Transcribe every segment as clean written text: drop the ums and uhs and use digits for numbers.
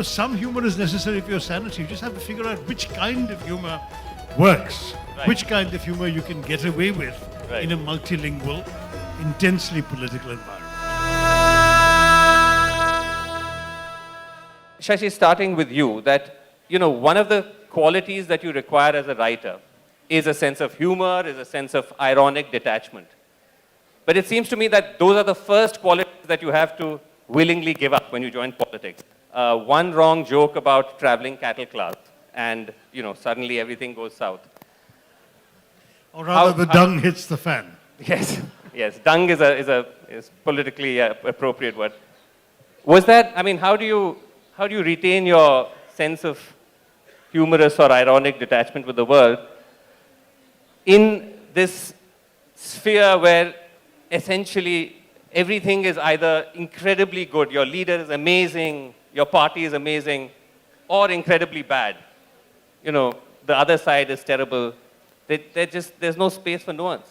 some humor is necessary for your sanity. You just have to figure out which kind of humor works, Right. which kind of humor you can get away with Right. in a multilingual, intensely political environment. Shashi, starting with you, that, one of the qualities that you require as a writer is a sense of humor, is a sense of ironic detachment. But it seems to me that those are the first qualities that you have to willingly give up when you join politics. One wrong joke about traveling cattle class, and, suddenly everything goes south. Or rather, the dung hits the fan. Yes, yes. Dung is politically appropriate word. Was that, how do you retain your sense of humorous or ironic detachment with the world in this sphere where essentially everything is either incredibly good, your leader is amazing, your party is amazing, or incredibly bad? The other side is terrible. There's no space for nuance.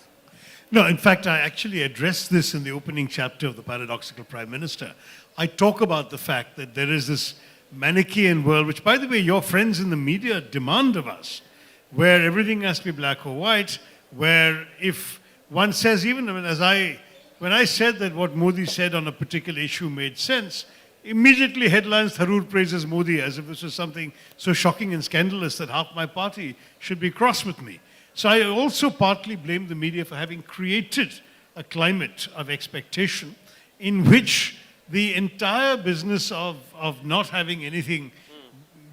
No, in fact, I actually addressed this in the opening chapter of The Paradoxical Prime Minister. I talk about the fact that there is this Manichaean world, which, by the way, your friends in the media demand of us, where everything has to be black or white, where if one says, even when I said that what Modi said on a particular issue made sense, immediately headlines Tharoor praises Modi as if this was something so shocking and scandalous that half my party should be cross with me. So I also partly blame the media for having created a climate of expectation in which the entire business of not having anything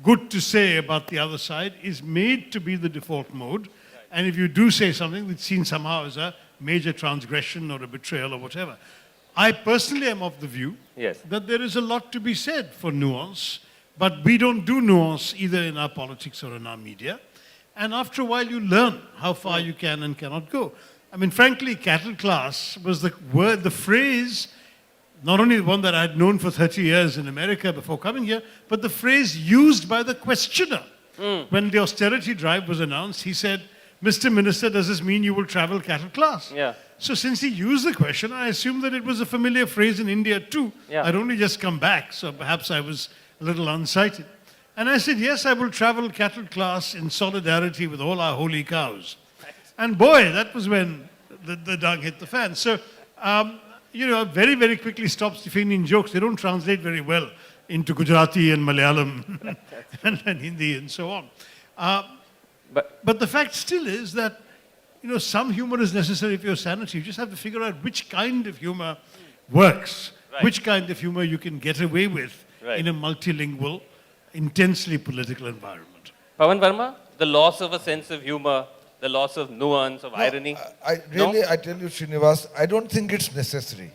good to say about the other side is made to be the default mode. Right. And if you do say something, it's seen somehow as a major transgression or a betrayal or whatever. I personally am of the view that there is a lot to be said for nuance, but we don't do nuance either in our politics or in our media. And after a while, you learn how far you can and cannot go. Frankly, cattle class was the word, the phrase, not only the one that I had known for 30 years in America before coming here, but the phrase used by the questioner. When the austerity drive was announced, he said, "Mr. Minister, does this mean you will travel cattle class?" Yeah. So since he used the question, I assumed that it was a familiar phrase in India too. Yeah. I'd only just come back, so perhaps I was a little unsighted. And I said, yes, I will travel cattle class in solidarity with all our holy cows. Right. And boy, that was when the dung hit the fan. So, very, very quickly stop Stephanian jokes. They don't translate very well into Gujarati and Malayalam and Hindi and so on. But the fact still is that, some humor is necessary for your sanity. You just have to figure out which kind of humor works, which kind of humor you can get away with in a multilingual, intensely political environment. Pavan, Varma, the loss of a sense of humor, the loss of nuance, of irony. I tell you, Srinivas, I don't think it's necessary.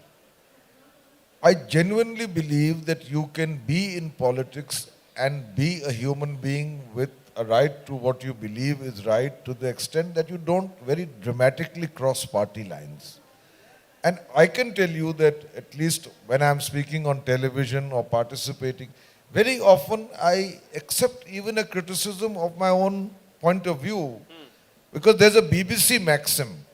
I genuinely believe that you can be in politics and be a human being with a right to what you believe is right, to the extent that you don't very dramatically cross party lines. And I can tell you that, at least when I'm speaking on television or participating, very often I accept even a criticism of my own point of view, because there's a BBC maxim: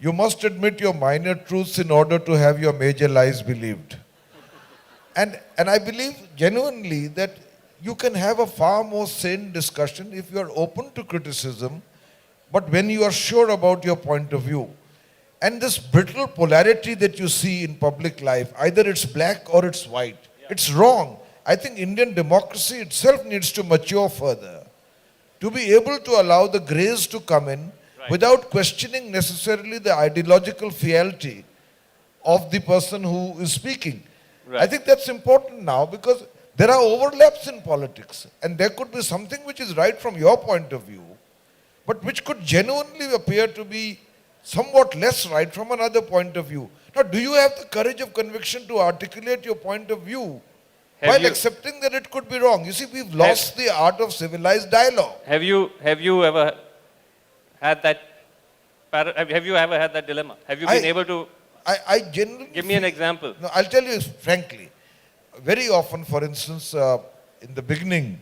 you must admit your minor truths in order to have your major lies believed. And I believe genuinely that you can have a far more sane discussion if you are open to criticism, but when you are sure about your point of view. And this brittle polarity that you see in public life, either it's black or it's white, it's wrong. I think Indian democracy itself needs to mature further, to be able to allow the grays to come in without questioning necessarily the ideological fealty of the person who is speaking. I think that's important now, because there are overlaps in politics, and there could be something which is right from your point of view, but which could genuinely appear to be somewhat less right from another point of view. Now, do you have the courage of conviction to articulate your point of view while accepting that it could be wrong? You see, we've lost the art of civilized dialogue. Have you ever had that? Have you ever had that dilemma? Have you been able to? I genuinely give me an example. No, I'll tell you frankly. Very often, for instance, in the beginning,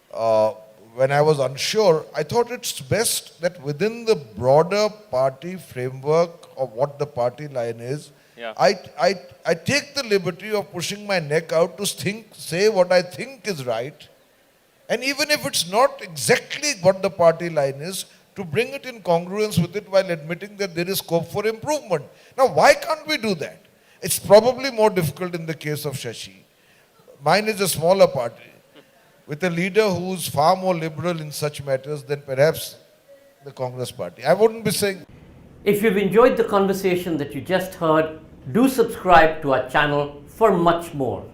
when I was unsure, I thought it's best that within the broader party framework of what the party line is, Yeah. I take the liberty of pushing my neck out to say what I think is right. And even if it's not exactly what the party line is, to bring it in congruence with it while admitting that there is scope for improvement. Now, why can't we do that? It's probably more difficult in the case of Shashi. Mine is a smaller party, with a leader who's far more liberal in such matters than perhaps the Congress party. I wouldn't be saying. If you've enjoyed the conversation that you just heard, do subscribe to our channel for much more.